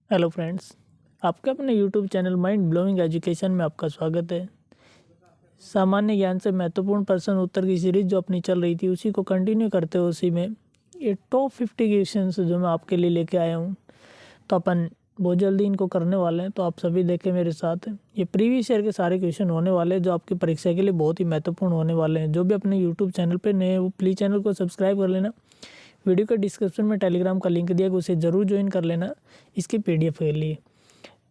Hello friends, आपके अपने YouTube channel mind blowing education में आपका स्वागत है। सामान्य ज्ञान से महत्वपूर्ण प्रश्न उत्तर की सीरीज जो अपनी चल रही थी उसी को कंटिन्यू करते हुए उसी में ये टॉप 50 क्वेश्चंस जो मैं आपके लिए लेके आया हूँ, तो अपन बहुत जल्दी इनको करने वाले हैं। तो आप सभी देखें मेरे साथ। ये प्रीवियस ईयर के सारे क्वेश्चन होने वाले हैं जो आपकी परीक्षा के लिए बहुत ही महत्वपूर्ण होने वाले हैं। जो भी अपने यूट्यूब चैनल पर नए हैं वो प्लीज़ चैनल को सब्सक्राइब कर लेना। वीडियो के डिस्क्रिप्शन में टेलीग्राम का लिंक दिया गया, उसे ज़रूर ज्वाइन कर लेना इसकी PDF के लिए।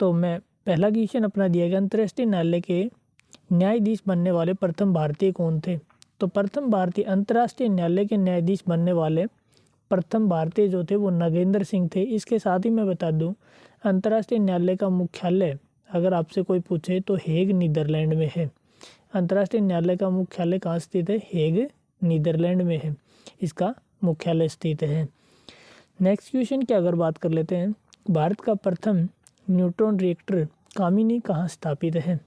तो मैं पहला क्वेश्चन अपना दिया गया, अंतर्राष्ट्रीय न्यायालय के न्यायाधीश बनने वाले प्रथम भारतीय कौन थे? तो प्रथम भारतीय अंतर्राष्ट्रीय न्यायालय के न्यायाधीश बनने वाले प्रथम भारतीय जो थे वो नगेंद्र सिंह थे। इसके साथ ही मैं बता दूं, अंतर्राष्ट्रीय न्यायालय का मुख्यालय अगर आपसे कोई पूछे तो हेग नीदरलैंड में है। अंतर्राष्ट्रीय न्यायालय का मुख्यालय कहाँ स्थित है? हेग नीदरलैंड में है इसका मुख्यालय स्थित है। नेक्स्ट क्वेश्चन की अगर बात कर लेते हैं, भारत का प्रथम न्यूट्रॉन रिएक्टर कामिनी कहाँ स्थापित है?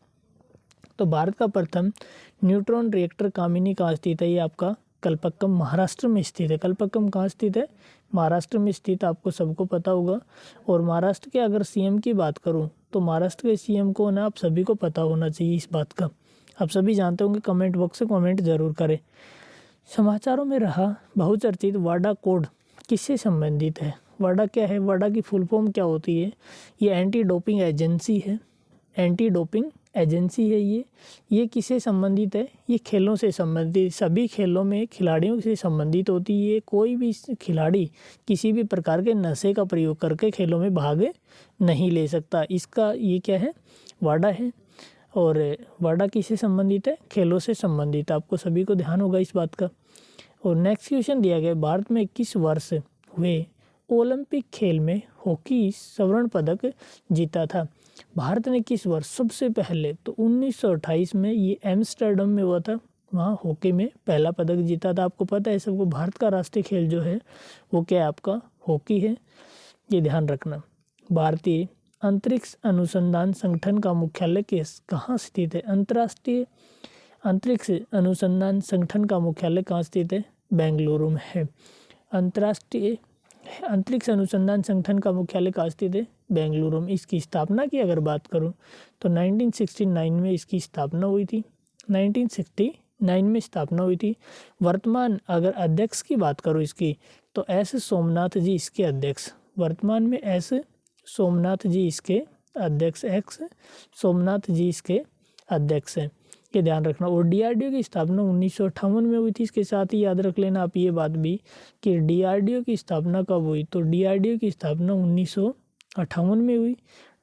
तो भारत का प्रथम न्यूट्रॉन रिएक्टर कामिनी कहाँ स्थित है? ये आपका कलपक्कम महाराष्ट्र में स्थित है। कलपक्कम कहाँ स्थित है? महाराष्ट्र में स्थित, आपको सबको पता होगा। और महाराष्ट्र के अगर CM की बात करूँ तो महाराष्ट्र के CM को ना आप सभी को पता होना चाहिए इस बात का। आप सभी जानते होंगे, कमेंट बॉक्स से कमेंट जरूर करें। समाचारों में रहा बहुचर्चित वाडा कोड किससे संबंधित है? वाडा क्या है? वाडा की फुल फॉर्म क्या होती है? ये एंटी डोपिंग एजेंसी है। एंटी डोपिंग एजेंसी है ये किससे संबंधित है? ये खेलों से संबंधित, सभी खेलों में खिलाड़ियों से संबंधित होती है। कोई भी खिलाड़ी किसी भी प्रकार के नशे का प्रयोग करके खेलों में भाग नहीं ले सकता। इसका ये क्या है? वाडा है। और वाडा किससे संबंधित है? खेलों से संबंधित। आपको सभी को ध्यान होगा इस बात का। और नेक्स्ट क्वेश्चन दिया गया, भारत में किस वर्ष हुए ओलंपिक खेल में हॉकी स्वर्ण पदक जीता था? भारत ने किस वर्ष सबसे पहले? तो 1928 में ये एम्स्टर्डम में हुआ था। वहाँ हॉकी में पहला पदक जीता था। आपको पता है सबको, भारत का राष्ट्रीय खेल जो है वो क्या है? आपका हॉकी है। ये ध्यान रखना। भारतीय अंतरिक्ष अनुसंधान संगठन का मुख्यालय कहाँ स्थित है? अंतर्राष्ट्रीय अंतरिक्ष अनुसंधान संगठन का मुख्यालय कहाँ स्थित है? बेंगलुरु में है। अंतर्राष्ट्रीय अंतरिक्ष अनुसंधान संगठन का मुख्यालय कहाँ स्थित है? बेंगलुरु में। इसकी स्थापना की अगर बात करूं तो 1969 में इसकी स्थापना हुई थी। 1969 में स्थापना हुई थी। वर्तमान अगर अध्यक्ष की बात करूं इसकी तो S सोमनाथ जी इसके अध्यक्ष। वर्तमान में S सोमनाथ जी इसके अध्यक्ष, एक्स सोमनाथ जी इसके अध्यक्ष हैं। ये ध्यान रखना। और DRDO की स्थापना 1958 में हुई थी। इसके साथ ही याद रख लेना आप ये बात भी कि DRDO की स्थापना कब हुई? तो DRDO की स्थापना 1958 में हुई।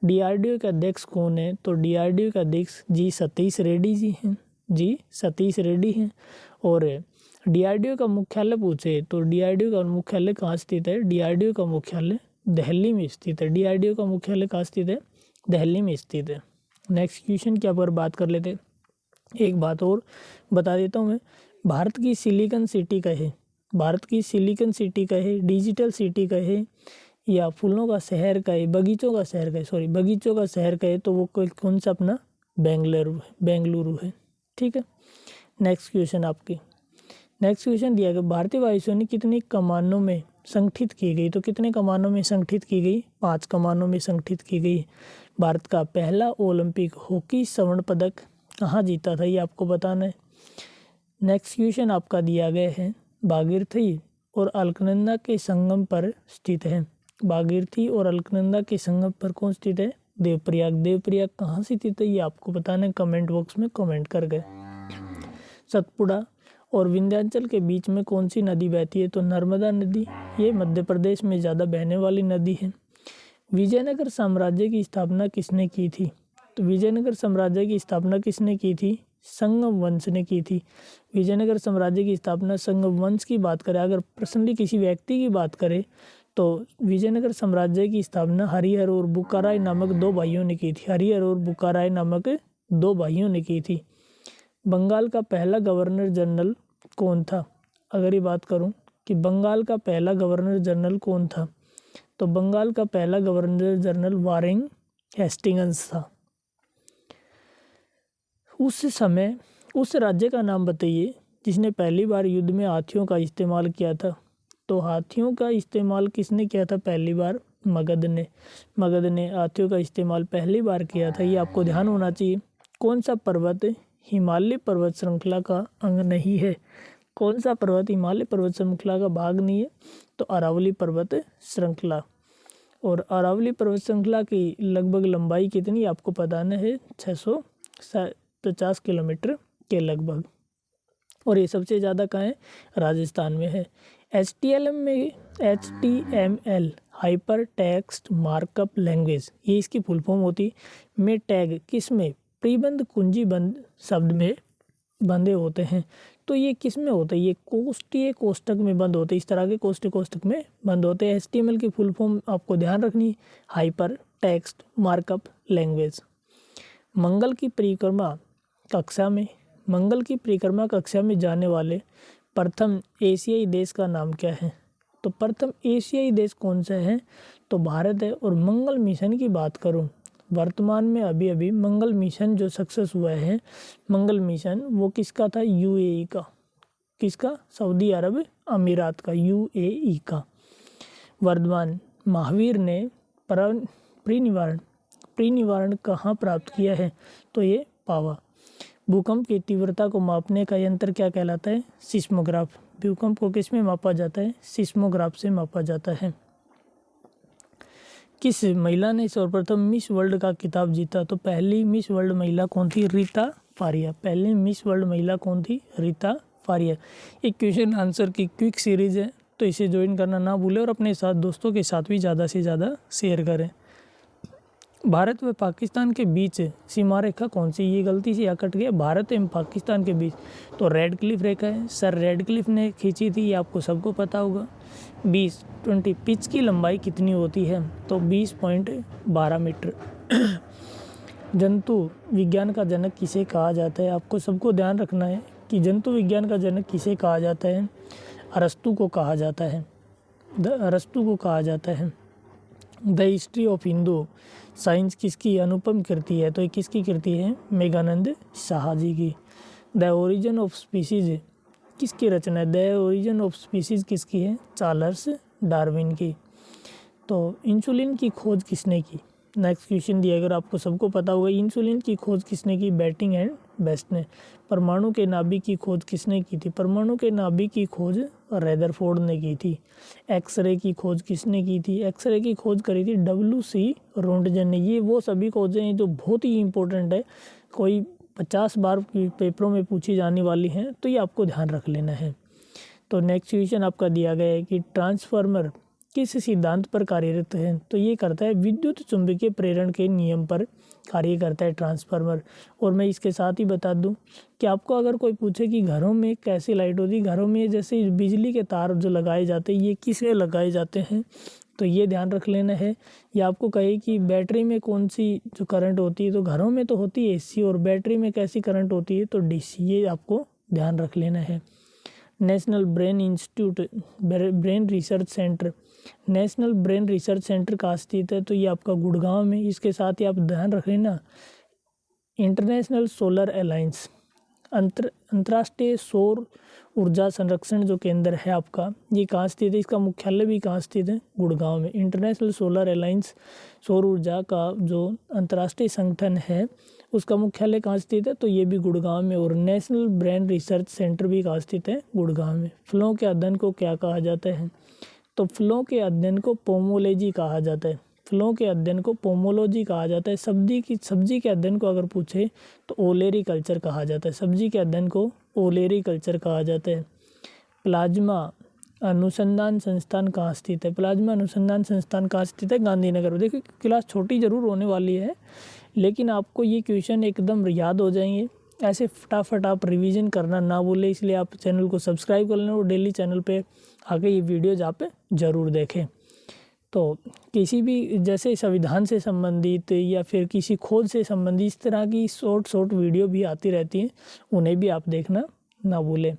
DRDO के अध्यक्ष कौन है? तो DRDO के अध्यक्ष जी सतीश रेड्डी जी हैं। जी सतीश रेड्डी हैं। और DRDO का मुख्यालय पूछे तो DRDO का मुख्यालय कहाँ स्थित है? DRDO का मुख्यालय दिल्ली में स्थित है। DRDO का मुख्यालय कहाँ स्थित है? दिल्ली में स्थित है। नेक्स्ट क्वेश्चन की पर बात कर लेते हैं। एक बात और बता देता हूँ मैं, भारत की सिलिकॉन सिटी कहे, भारत की सिलिकॉन सिटी कहे, डिजिटल सिटी कहे, या फूलों का शहर कहे, बगीचों का शहर कहे, बगीचों का शहर कहे तो वो कौन सा अपना बेंगलुरु है। ठीक है। नेक्स्ट क्वेश्चन दिया गया, भारतीय वायुसेना कितनी कमानों में संगठित की गई? तो कितने कमानों में संगठित की गई? 5 कमानों में संगठित की गई। भारत का पहला ओलंपिक हॉकी स्वर्ण पदक कहाँ जीता था? ये आपको बताना है। नेक्स्ट क्वेश्चन आपका दिया गया है, भागीरथी और अलकनंदा के संगम पर स्थित है। भागीरथी और अलकनंदा के संगम पर कौन स्थित है? देवप्रयाग। देवप्रयाग कहाँ स्थित है? ये आपको बताना है, कमेंट बॉक्स में कमेंट कर गए। सतपुड़ा और विंध्याचल के बीच में कौन सी नदी बहती है? तो नर्मदा नदी। ये मध्य प्रदेश में ज़्यादा बहने वाली नदी है। विजयनगर साम्राज्य की स्थापना किसने की थी? तो विजयनगर साम्राज्य की स्थापना किसने की थी? संगम वंश ने की थी। विजयनगर साम्राज्य की स्थापना संगम वंश की बात करें, अगर पर्सनली किसी व्यक्ति की बात करें तो विजयनगर साम्राज्य की स्थापना हरिहर और बुक्काराय नामक 2 भाइयों ने की थी। हरिहर और बुक्काराय नामक 2 भाइयों ने की थी। बंगाल का पहला गवर्नर जनरल कौन था? अगर ये बात करूं कि बंगाल का पहला गवर्नर जनरल कौन था, तो बंगाल का पहला गवर्नर जनरल वारेन हेस्टिंग्स था। उस समय उस राज्य का नाम बताइए जिसने पहली बार युद्ध में हाथियों का इस्तेमाल किया था। तो हाथियों का इस्तेमाल किसने किया था पहली बार? मगध ने हाथियों का इस्तेमाल पहली बार किया था, ये आपको ध्यान होना चाहिए। कौन सा पर्वत हिमालय पर्वत श्रृंखला का अंग नहीं है? कौन सा पर्वत हिमालय पर्वत श्रृंखला का भाग नहीं है? तो अरावली पर्वत श्रृंखला। और अरावली पर्वत श्रृंखला की लगभग लंबाई कितनी आपको बताना है? 650 किलोमीटर के लगभग। और ये सबसे ज़्यादा कहाँ है? राजस्थान में है। HTML hyper text markup language, ये इसकी फुल फॉर्म होती में टैग किस में? प्रीबंध कुंजीबंध शब्द में बंधे होते हैं। तो ये किस में होते हैं? ये कोष्ठीय कोष्ठक में बंद होते हैं, इस तरह के कोष्ठीय कोष्ठक में बंद होते हैं। HTML की फुल फॉर्म आपको ध्यान रखनी, हाइपर टेक्स्ट मार्कअप लैंग्वेज। मंगल की परिक्रमा कक्षा में जाने वाले प्रथम एशियाई देश का नाम क्या है? तो प्रथम एशियाई देश कौन सा है? तो भारत है। और मंगल मिशन की बात करूं, वर्तमान में अभी मंगल मिशन जो सक्सेस हुआ है, मंगल मिशन वो किसका था? UAE का। किसका? सऊदी अरब अमीरात का, UAE का। वर्धमान महावीर ने प्री-निवारण कहाँ प्राप्त किया है? तो ये पावा। भूकंप की तीव्रता को मापने का यंत्र क्या कहलाता है? सिस्मोग्राफ। भूकंप को किस में मापा जाता है? सिस्मोग्राफ से मापा जाता है। किस महिला ने सर्वप्रथम मिस वर्ल्ड का खिताब जीता? तो पहली मिस वर्ल्ड महिला कौन थी? रीता फारिया। पहली मिस वर्ल्ड महिला कौन थी? रीता फारिया। एक क्वेश्चन आंसर की क्विक सीरीज है, तो इसे ज्वाइन करना ना भूलें और अपने साथ दोस्तों के साथ भी ज़्यादा से ज़्यादा शेयर करें। भारत व पाकिस्तान के बीच सीमा रेखा कौन सी? ये गलती से या कट गया, भारत एवं पाकिस्तान के बीच। तो रेड क्लिफ रेखा है, सर रेड क्लिफ ने खींची थी, ये आपको सबको पता होगा। 20 पिच की लंबाई कितनी होती है? तो 20.12 मीटर। जंतु विज्ञान का जनक किसे कहा जाता है? आपको सबको ध्यान रखना है कि जंतु विज्ञान का जनक किसे कहा जाता है? अरस्तु को कहा जाता है। अरस्तु को कहा जाता है। The history of Hindu science किसकी अनुपम कृति है? तो ये किसकी कृति है? मेघानंद शाह जी की। द ओरिजिन ऑफ स्पीसीज किसकी रचना है? द ओरिजिन ऑफ स्पीसीज किसकी है? चार्ल्स डार्विन की। तो इंसुलिन की खोज किसने की? नेक्स्ट क्वेश्चन दिया, अगर आपको सबको पता होगा, इंसुलिन की खोज किसने की? बेटिंग एंड बेस्ट ने। परमाणु के नाभिक की खोज किसने की थी? परमाणु के नाभिक की खोज रदरफोर्ड ने की थी। एक्सरे की खोज किसने की थी? एक्सरे की खोज करी थी WC रोंटगन ने। ये वो सभी खोजें हैं जो बहुत ही इंपॉर्टेंट है, कोई 50 बार पेपरों में पूछी जाने वाली हैं, तो ये आपको ध्यान रख लेना है। तो नेक्स्ट क्वेश्चन आपका दिया गया है कि ट्रांसफार्मर किस सिद्धांत पर कार्यरत है? तो ये करता है विद्युत चुंबकीय प्रेरण के नियम पर कार्य करता है ट्रांसफार्मर। और मैं इसके साथ ही बता दूं कि आपको अगर कोई पूछे कि घरों में कैसी लाइट होती है, घरों में जैसे बिजली के तार जो लगाए जाते हैं, ये किसमें लगाए जाते हैं? तो ये ध्यान रख लेना है। या आपको कहे कि बैटरी में कौन सी जो करंट होती है, तो घरों में तो होती है AC, और बैटरी में कैसी करंट होती है? तो DC। ये आपको ध्यान रख लेना है। National brain institute brain research centre, national brain research centre कहाँ स्थित है? तो ये आपका गुड़गांव में। इसके साथ ही आप ध्यान रख लेना, इंटरनेशनल सोलर अलायंस अंतर्राष्ट्रीय सौर ऊर्जा संरक्षण जो केंद्र है आपका, ये कहाँ स्थित है? इसका मुख्यालय भी कहाँ स्थित है? गुड़गांव में। इंटरनेशनल सोलर अलायंस सौर ऊर्जा का जो अंतर्राष्ट्रीय संगठन है, उसका मुख्यालय कहाँ स्थित है? तो ये भी गुड़गांव में। और नेशनल ब्रेन रिसर्च सेंटर भी कहाँ स्थित है? गुड़गांव में। फ्लो के अध्ययन को क्या कहा जाता है? तो फ्लो के अध्ययन को पोमोलॉजी कहा जाता है। फ्लो के अध्ययन को पोमोलॉजी कहा जाता है। सब्जी के अध्ययन को अगर पूछे तो ओलेरी कल्चर कहा जाता है। सब्जी के अध्ययन को ओलेरी कल्चर कहा जाता है। प्लाज्मा अनुसंधान संस्थान कहाँ स्थित है? प्लाज्मा अनुसंधान संस्थान कहाँ स्थित है? गांधीनगर। देखिए क्लास छोटी ज़रूर होने वाली है, लेकिन आपको ये क्वेश्चन एकदम याद हो जाएंगे। ऐसे फटाफट आप रिवीजन करना ना भूलें, इसलिए आप चैनल को सब्सक्राइब कर लें और डेली चैनल पे आके ये वीडियोज आप ज़रूर देखें। तो किसी भी जैसे संविधान से संबंधित या फिर किसी खोज से संबंधित इस तरह की शॉर्ट वीडियो भी आती रहती हैं, उन्हें भी आप देखना ना भूलें।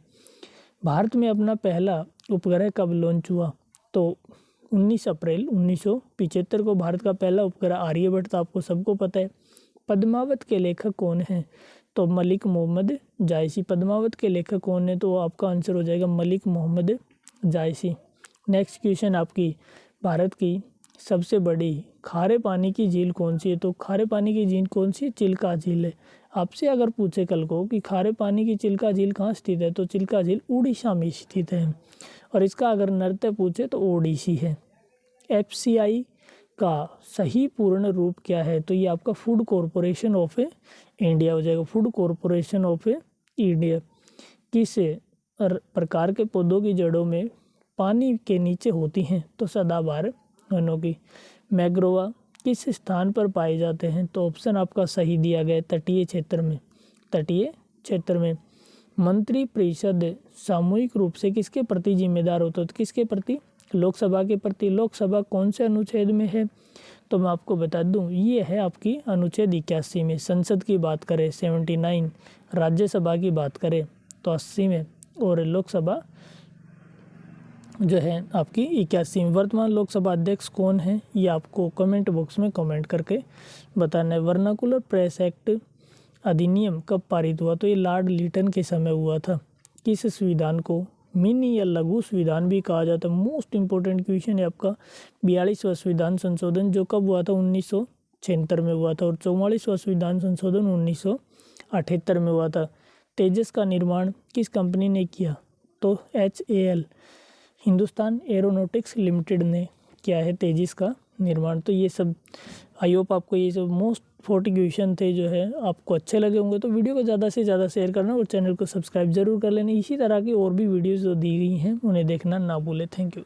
भारत में अपना पहला उपग्रह कब लॉन्च हुआ? तो 19 अप्रैल 1975 को भारत का पहला उपग्रह आर्यभट्ट था, आपको सबको पता है। पद्मावत के लेखक कौन हैं? तो मलिक मोहम्मद जायसी। पद्मावत के लेखक कौन है? तो आपका आंसर हो जाएगा मलिक मोहम्मद जायसी। नेक्स्ट क्वेश्चन आपकी भारत की सबसे बड़ी खारे पानी की झील कौन सी है? तो खारे पानी की झील कौन सी है? चिल्का झील है। आपसे अगर पूछे कल को कि खारे पानी की चिल्का झील कहाँ स्थित है, तो चिल्का झील उड़ीसा में स्थित है। और इसका अगर नृत्य पूछे तो ओडिसी है। FCI का सही पूर्ण रूप क्या है? तो ये आपका फूड कॉरपोरेशन ऑफ इंडिया हो जाएगा। Food corporation of India. किस प्रकार के पौधों की जड़ों में पानी के नीचे होती हैं? तो सदाबहार वनों की। मैग्रोवा किस स्थान पर पाए जाते हैं? तो ऑप्शन आपका सही दिया गया है, तटीय क्षेत्र में। तटीय क्षेत्र में। मंत्री परिषद सामूहिक रूप से किसके प्रति जिम्मेदार होता है? तो किसके प्रति? लोकसभा के प्रति। लोकसभा कौन से अनुच्छेद में है? तो मैं आपको बता दूं, ये है आपकी अनुच्छेद 81 में। संसद की बात करें 79, राज्यसभा की बात करें तो 80 में, और लोकसभा जो है आपकी 81। वर्तमान लोकसभा अध्यक्ष कौन है? ये आपको कमेंट बॉक्स में कमेंट करके बताना है। वर्नाकुलर प्रेस एक्ट अधिनियम कब पारित हुआ? तो ये लॉर्ड लिटन के समय हुआ था। किस संविधान को मिनी या लघु संविधान भी कहा जाता है? मोस्ट इंपॉर्टेंट क्वेश्चन है आपका। 42वां संविधान संशोधन जो कब हुआ था? 1976 में हुआ था। और 44वां संविधान संशोधन 1978 में हुआ था। तेजस का निर्माण किस कंपनी ने किया? तो HAL हिंदुस्तान एरोनॉटिक्स लिमिटेड ने किया है तेजस का निर्माण। तो ये सब आई होप आपको ये सब मोस्ट 40 क्वेश्चन थे जो है आपको अच्छे लगे होंगे। तो वीडियो को ज़्यादा से ज़्यादा शेयर करना और चैनल को सब्सक्राइब जरूर कर लेना। इसी तरह की और भी वीडियोज़ जो दी गई हैं उन्हें देखना ना भूलें। Thank you.